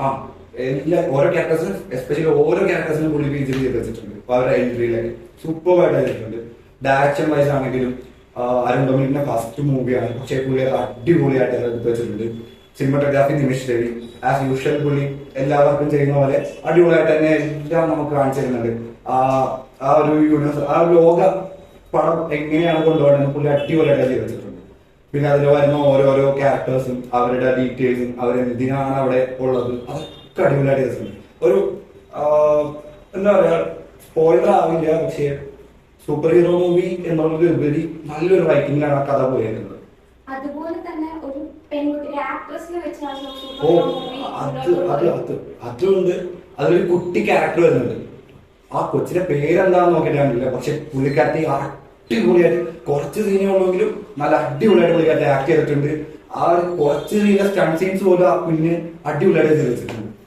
ആ എല്ലാ ഓരോ ക്യാരക്ടേഴ്സും എസ്പെഷ്യലി ഓരോ ക്യാരക്ടേഴ്സിനും പുള്ളി ബീജിയം ചെയ്ത് വെച്ചിട്ടുണ്ട്. അപ്പൊ അവരുടെ എൻട്രിയിലൊക്കെ സൂപ്പർബായിട്ട് ചെയ്തിട്ടുണ്ട്. ഡയറക്ഷൻ വൈസ് ആണെങ്കിലും അരുൺ ഡൊമിനിക്കിന്റെ ഫസ്റ്റ് മൂവിയാണ്, പക്ഷേ പുള്ളി അടിപൊളിയായിട്ട് എടുത്ത് വെച്ചിട്ടുണ്ട്. Cinematography Nimish Ravi as usual പുള്ളി എല്ലാവർക്കും ചെയ്യുന്ന പോലെ അടിപൊളിയായിട്ട് തന്നെ എല്ലാം നമുക്ക് കാണിച്ചു തരുന്നുണ്ട്. ആ ഒരു യൂണിവേഴ്സ്, ആ ലോക പടം എങ്ങനെയാണ് കൊണ്ടുപോകണമെന്ന് പുള്ളി അടിപൊളിയായിട്ട് ചെയ്ത് വെച്ചിട്ടുണ്ട്. പിന്നെ അതിൽ വരുന്ന ഓരോരോ ക്യാരക്ടേഴ്സും അവരുടെ ഡീറ്റെയിൽസും അവരെന്തിനാണ് അവിടെ ഉള്ളത് അതൊക്കെ അടിപൊളിയായിട്ട് ചെയ്തിട്ടുണ്ട്. ഒരു എന്താ പറയാ, സ്പോയിലർ ആവില്ല, പക്ഷേ സൂപ്പർ ഹീറോ മൂവി എന്നുള്ളത് ഉപരി നല്ലൊരു റൈറ്റിംഗിലാണ് ആ കഥ പോയിരുന്നത്. അതുപോലെ തന്നെ ഒരു പെൺകുട്ടി ആക്ട്രസിനെ വെച്ചാണ് ഓ അതുകൊണ്ട് അതിലൊരു കുട്ടി ക്യാരക്ടർ വരുന്നുണ്ട്. ആ കൊച്ചിന്റെ പേരെന്താന്ന് നോക്കിയിട്ടാണില്ല, പക്ഷെ പുള്ളിക്കാരത്തി അടിപൊളിയായിട്ട് കുറച്ച് സീനേ ഉള്ളെങ്കിലും നല്ല അടിപൊളിയായിട്ട് പുള്ളിക്കാരത്തി ആക്ട് ചെയ്തിട്ടുണ്ട്. ആ കുറച്ച് സീനിലെ സ്റ്റണ്ട് സീൻസ് പോലും ആ കുഞ്ഞ് അടിപൊളിയായിട്ട് ചെയ്ത് വെച്ചിട്ടുണ്ട്.